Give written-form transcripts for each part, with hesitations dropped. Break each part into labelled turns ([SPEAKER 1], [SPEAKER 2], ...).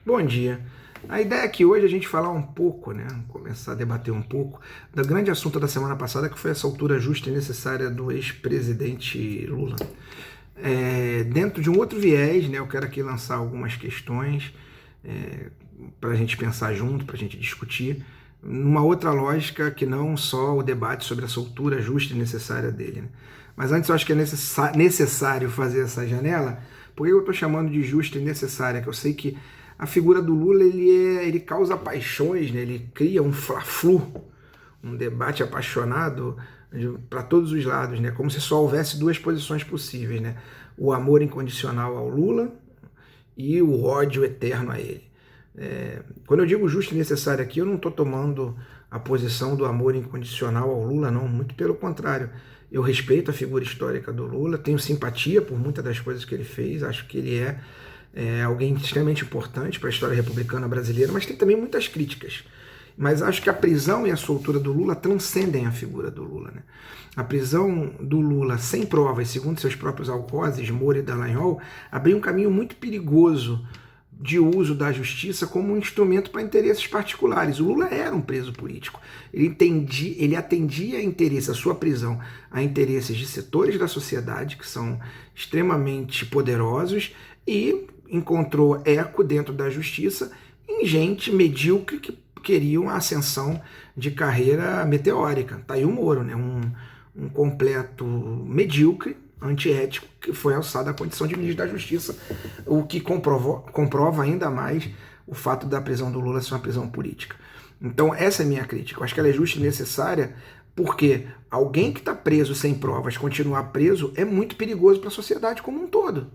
[SPEAKER 1] Bom dia. A ideia é que hoje a gente falar um pouco, né, começar a debater um pouco do grande assunto da semana passada, que foi essa altura justa e necessária do ex-presidente Lula. Dentro de um outro viés, né, eu quero aqui lançar algumas questões para a gente pensar junto, para a gente discutir, numa outra lógica que não só o debate sobre essa altura justa e necessária dele, né? Mas antes eu acho que é necessário fazer essa janela. Por que eu estou chamando de justa e necessária? Que eu sei que a figura do Lula ele causa paixões, né? Ele cria um fla-flu, um debate apaixonado para todos os lados, né? Como se só houvesse duas posições possíveis, né? O amor incondicional ao Lula e o ódio eterno a ele. Quando eu digo justo e necessário aqui, eu não estou tomando a posição do amor incondicional ao Lula, não, muito pelo contrário. Eu respeito a figura histórica do Lula, tenho simpatia por muitas das coisas que ele fez, acho que ele é alguém extremamente importante para a história republicana brasileira, mas tem também muitas críticas. Mas acho que a prisão e a soltura do Lula transcendem a figura do Lula, né? A prisão do Lula sem provas, segundo seus próprios algozes, Moro e Dallagnol, abriu um caminho muito perigoso de uso da justiça como um instrumento para interesses particulares. O Lula era um preso político. Ele atendia a interesses, a sua prisão, a interesses de setores da sociedade que são extremamente poderosos e encontrou eco dentro da justiça em gente medíocre que queriam a ascensão de carreira meteórica. Tá aí o Moro, né? Um completo medíocre, antiético, que foi alçado à condição de ministro da Justiça, o que comprova ainda mais o fato da prisão do Lula ser uma prisão política. Então essa é a minha crítica. Eu acho que ela é justa e necessária porque alguém que está preso sem provas continuar preso é muito perigoso para a sociedade como um todo.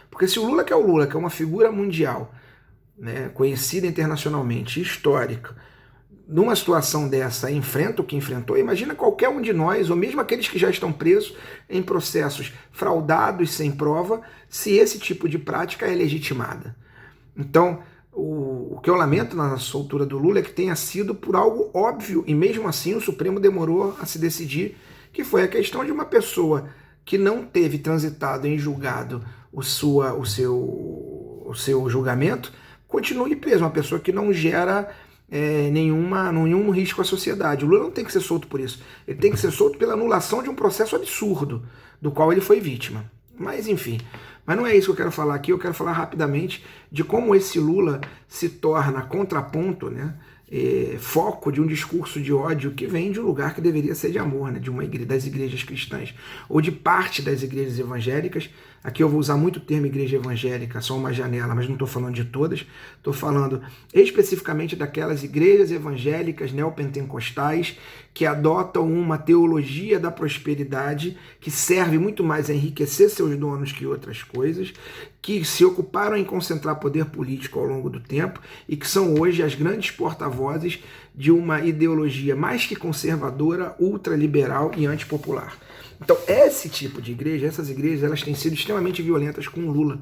[SPEAKER 1] Porque se o Lula, que é uma figura mundial, né, conhecida internacionalmente, histórica, numa situação dessa, enfrenta o que enfrentou, imagina qualquer um de nós, ou mesmo aqueles que já estão presos em processos fraudados sem prova, se esse tipo de prática é legitimada. Então, o que eu lamento na soltura do Lula é que tenha sido por algo óbvio, e mesmo assim o Supremo demorou a se decidir, que foi a questão de uma pessoa que não teve transitado em julgado o seu julgamento, continue preso, uma pessoa que não gera nenhum risco à sociedade. O Lula não tem que ser solto por isso. Ele tem que ser solto pela anulação de um processo absurdo do qual ele foi vítima. Mas enfim, mas não é isso que eu quero falar aqui. Eu quero falar rapidamente de como esse Lula se torna contraponto, né, foco de um discurso de ódio que vem de um lugar que deveria ser de amor, né, das igrejas cristãs, ou de parte das igrejas evangélicas. Aqui eu vou usar muito o termo igreja evangélica, só uma janela, mas não estou falando de todas. Estou falando especificamente daquelas igrejas evangélicas neopentecostais que adotam uma teologia da prosperidade que serve muito mais a enriquecer seus donos que outras coisas, que se ocuparam em concentrar poder político ao longo do tempo e que são hoje as grandes porta-vozes de uma ideologia mais que conservadora, ultraliberal e antipopular. Então, esse tipo de igreja, essas igrejas, elas têm sido extremamente violentas com o Lula.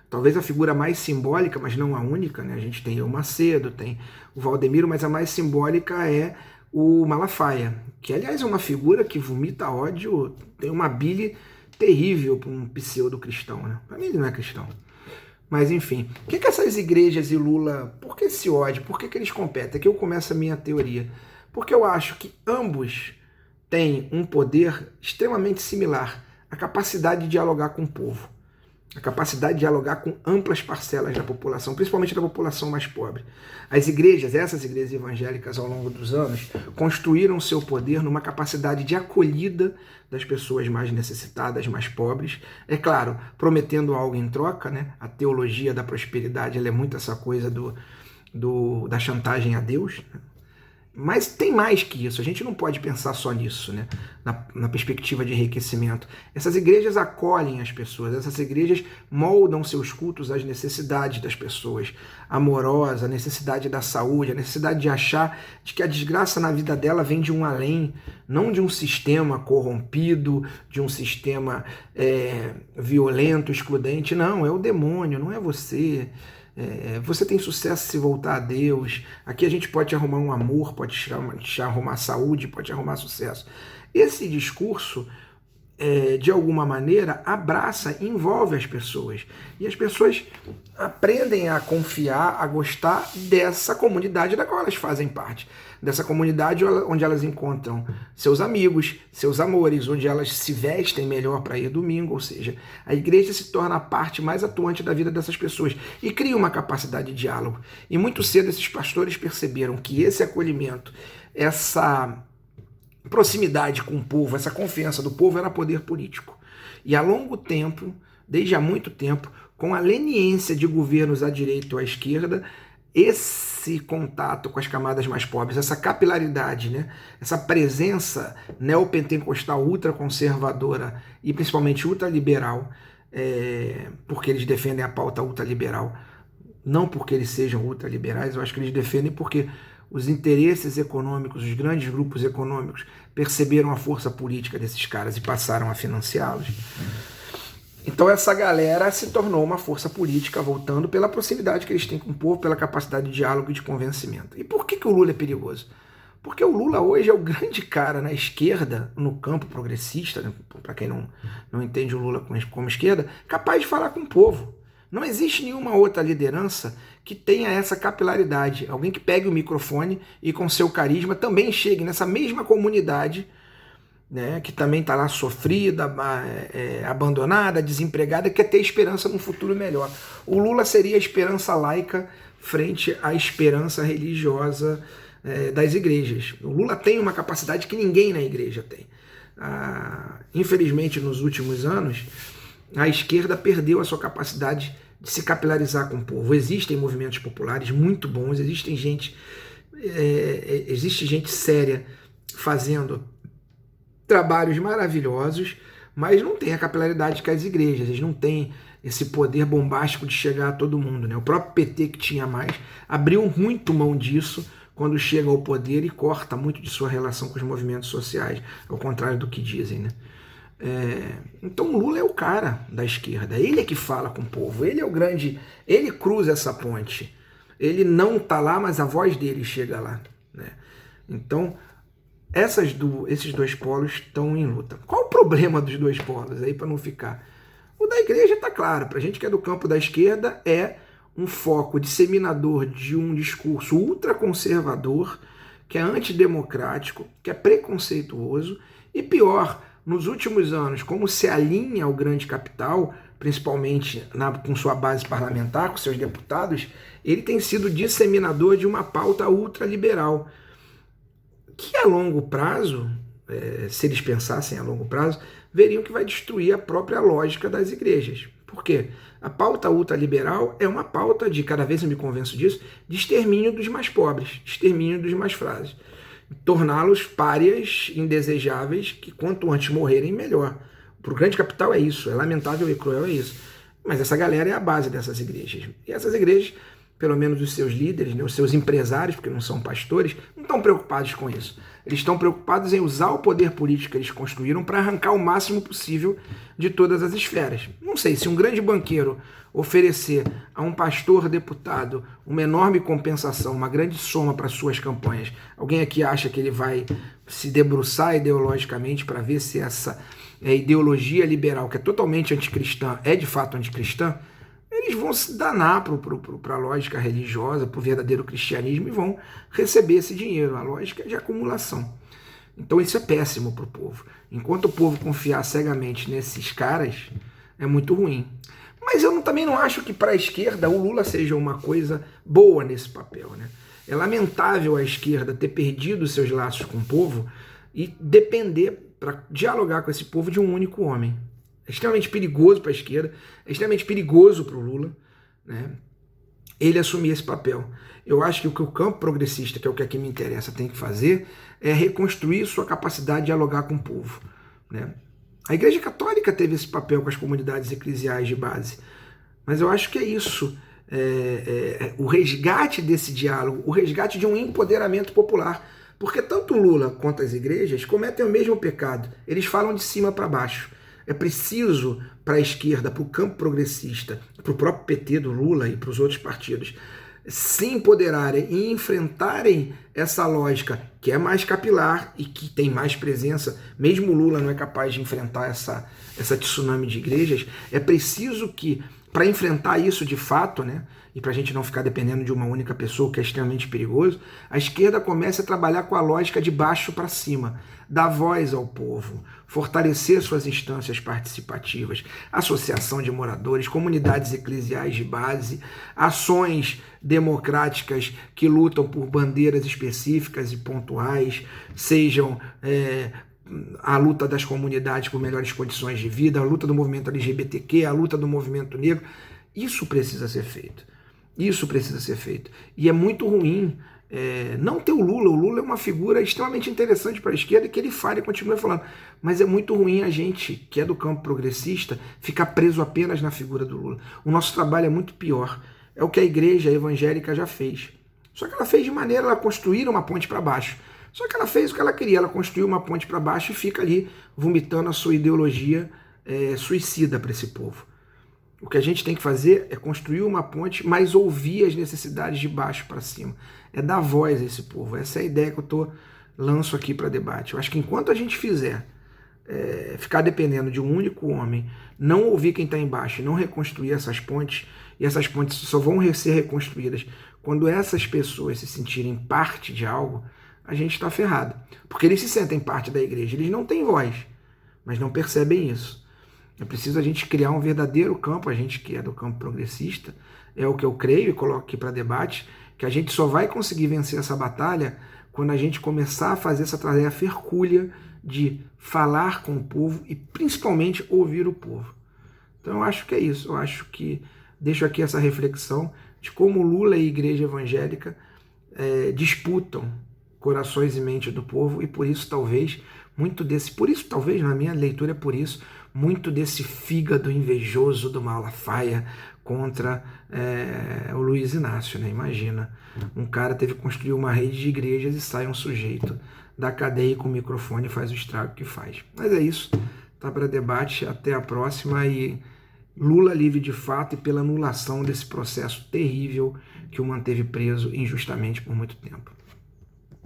[SPEAKER 1] Talvez a figura mais simbólica, mas não a única, né? A gente tem o Macedo, tem o Valdemiro, mas a mais simbólica é o Malafaia, que aliás é uma figura que vomita ódio, tem uma bile terrível para um pseudo-cristão, né? Para mim ele não é cristão. Mas enfim, o que essas igrejas e Lula, por que esse ódio? Por que eles competem? Aqui eu começo a minha teoria. Porque eu acho que ambos têm um poder extremamente similar, a capacidade de dialogar com o povo, a capacidade de dialogar com amplas parcelas da população, principalmente da população mais pobre. As igrejas, essas igrejas evangélicas ao longo dos anos, construíram seu poder numa capacidade de acolhida das pessoas mais necessitadas, mais pobres. É claro, prometendo algo em troca, né? A teologia da prosperidade, ela é muito essa coisa da chantagem a Deus, né? Mas tem mais que isso, a gente não pode pensar só nisso, né? Na perspectiva de enriquecimento. Essas igrejas acolhem as pessoas, essas igrejas moldam seus cultos às necessidades das pessoas, amorosa, a necessidade da saúde, a necessidade de achar de que a desgraça na vida dela vem de um além, não de um sistema corrompido, de um sistema violento, excludente. Não, é o demônio, não é você. Você tem sucesso se voltar a Deus. Aqui a gente pode arrumar um amor, pode te arrumar saúde, pode arrumar sucesso. Esse discurso de alguma maneira, abraça, envolve as pessoas. E as pessoas aprendem a confiar, a gostar dessa comunidade da qual elas fazem parte. Dessa comunidade onde elas encontram seus amigos, seus amores, onde elas se vestem melhor para ir domingo. Ou seja, a igreja se torna a parte mais atuante da vida dessas pessoas e cria uma capacidade de diálogo. E muito cedo esses pastores perceberam que esse acolhimento, essa proximidade com o povo, essa confiança do povo era poder político. E há longo tempo, desde há muito tempo, com a leniência de governos à direita ou à esquerda, esse contato com as camadas mais pobres, essa capilaridade, né? Essa presença neopentecostal ultraconservadora e principalmente ultraliberal, porque eles defendem a pauta ultraliberal, não porque eles sejam ultraliberais, eu acho que eles defendem porque os interesses econômicos, os grandes grupos econômicos perceberam a força política desses caras e passaram a financiá-los. Então essa galera se tornou uma força política, voltando pela proximidade que eles têm com o povo, pela capacidade de diálogo e de convencimento. E por que o Lula é perigoso? Porque o Lula hoje é o grande cara na esquerda, no campo progressista, né? Para quem não entende o Lula como esquerda, capaz de falar com o povo. Não existe nenhuma outra liderança que tenha essa capilaridade. Alguém que pegue o microfone e com seu carisma também chegue nessa mesma comunidade, né, que também está lá sofrida, abandonada, desempregada, que quer ter esperança num futuro melhor. O Lula seria a esperança laica frente à esperança religiosa das igrejas. O Lula tem uma capacidade que ninguém na igreja tem. Infelizmente, nos últimos anos, a esquerda perdeu a sua capacidade de se capilarizar com o povo. Existem movimentos populares muito bons, existe gente séria fazendo trabalhos maravilhosos, mas não tem a capilaridade que as igrejas, eles não têm esse poder bombástico de chegar a todo mundo, né? O próprio PT, que tinha mais, abriu muito mão disso quando chega ao poder e corta muito de sua relação com os movimentos sociais, ao contrário do que dizem, né? Então o Lula é o cara da esquerda, ele é que fala com o povo, ele é o grande, ele cruza essa ponte, ele não está lá, mas a voz dele chega lá, né? Então esses dois polos estão em luta. Qual o problema dos dois polos aí, para não ficar? O da igreja está claro, para a gente que é do campo da esquerda, é um foco disseminador de um discurso ultraconservador, que é antidemocrático, que é preconceituoso e pior, nos últimos anos, como se alinha ao grande capital, principalmente com sua base parlamentar, com seus deputados, ele tem sido disseminador de uma pauta ultraliberal, que a longo prazo, se eles pensassem a longo prazo, veriam que vai destruir a própria lógica das igrejas. Por quê? A pauta ultraliberal é uma pauta de, cada vez eu me convenço disso, de extermínio dos mais pobres, de extermínio dos mais frágeis. Torná-los párias indesejáveis, que quanto antes morrerem, melhor. Para o grande capital é isso, é lamentável e cruel, é isso. Mas essa galera é a base dessas igrejas. E essas igrejas, pelo menos os seus líderes, né, os seus empresários, porque não são pastores, não estão preocupados com isso. Eles estão preocupados em usar o poder político que eles construíram para arrancar o máximo possível de todas as esferas. Não sei, se um grande banqueiro oferecer a um pastor deputado uma enorme compensação, uma grande soma para suas campanhas, alguém aqui acha que ele vai se debruçar ideologicamente para ver se essa ideologia liberal, que é totalmente anticristã, é de fato anticristã? Eles vão se danar para a lógica religiosa, para o verdadeiro cristianismo e vão receber esse dinheiro. A lógica é de acumulação. Então isso é péssimo para o povo. Enquanto o povo confiar cegamente nesses caras, é muito ruim. Mas eu também não acho que para a esquerda o Lula seja uma coisa boa nesse papel, né? É lamentável a esquerda ter perdido seus laços com o povo e depender, para dialogar com esse povo, de um único homem. É extremamente perigoso para a esquerda, é extremamente perigoso para o Lula, né, ele assumir esse papel. Eu acho que o que o campo progressista, que é o que aqui me interessa, tem que fazer é reconstruir sua capacidade de dialogar com o povo, né? A Igreja Católica teve esse papel com as comunidades eclesiais de base, mas eu acho que é isso, o resgate desse diálogo, o resgate de um empoderamento popular, porque tanto o Lula quanto as igrejas cometem o mesmo pecado, eles falam de cima para baixo. É preciso para a esquerda, para o campo progressista, para o próprio PT do Lula e para os outros partidos, se empoderarem e enfrentarem essa lógica que é mais capilar e que tem mais presença, mesmo Lula não é capaz de enfrentar essa tsunami de igrejas, é preciso que, para enfrentar isso de fato, né, e para a gente não ficar dependendo de uma única pessoa, que é extremamente perigoso, a esquerda comece a trabalhar com a lógica de baixo para cima, dar voz ao povo, fortalecer suas instâncias participativas, associação de moradores, comunidades eclesiais de base, ações democráticas que lutam por bandeiras específicas e pontuais, sejam a luta das comunidades por melhores condições de vida, a luta do movimento LGBTQ, a luta do movimento negro. Isso precisa ser feito. Isso precisa ser feito. E é muito ruim não ter o Lula. O Lula é uma figura extremamente interessante para a esquerda e que ele fala e continua falando. Mas é muito ruim a gente, que é do campo progressista, ficar preso apenas na figura do Lula. O nosso trabalho é muito pior. É o que a igreja evangélica já fez. Só que ela fez de maneira a construir uma ponte para baixo. Só que ela fez o que ela queria. Ela construiu uma ponte para baixo e fica ali vomitando a sua ideologia suicida para esse povo. O que a gente tem que fazer é construir uma ponte, mas ouvir as necessidades de baixo para cima. É dar voz a esse povo. Essa é a ideia que eu lanço aqui para debate. Eu acho que enquanto a gente fizer ficar dependendo de um único homem, não ouvir quem está embaixo e não reconstruir essas pontes, e essas pontes só vão ser reconstruídas quando essas pessoas se sentirem parte de algo, a gente está ferrado. Porque eles se sentem parte da igreja, eles não têm voz, mas não percebem isso. É preciso a gente criar um verdadeiro campo, a gente que é do campo progressista, é o que eu creio e coloco aqui para debate, que a gente só vai conseguir vencer essa batalha quando a gente começar a fazer essa tarefa hercúlea de falar com o povo e principalmente ouvir o povo. Então eu acho que é isso, eu acho que deixo aqui essa reflexão de como Lula e a igreja evangélica disputam corações e mente do povo, e por isso talvez na minha leitura é por isso, muito desse fígado invejoso do Malafaia contra o Luiz Inácio, né? Imagina, um cara teve que construir uma rede de igrejas e sai um sujeito da cadeia com o microfone e faz o estrago que faz. Mas é isso, tá para debate, até a próxima, e Lula livre de fato e pela anulação desse processo terrível que o manteve preso injustamente por muito tempo.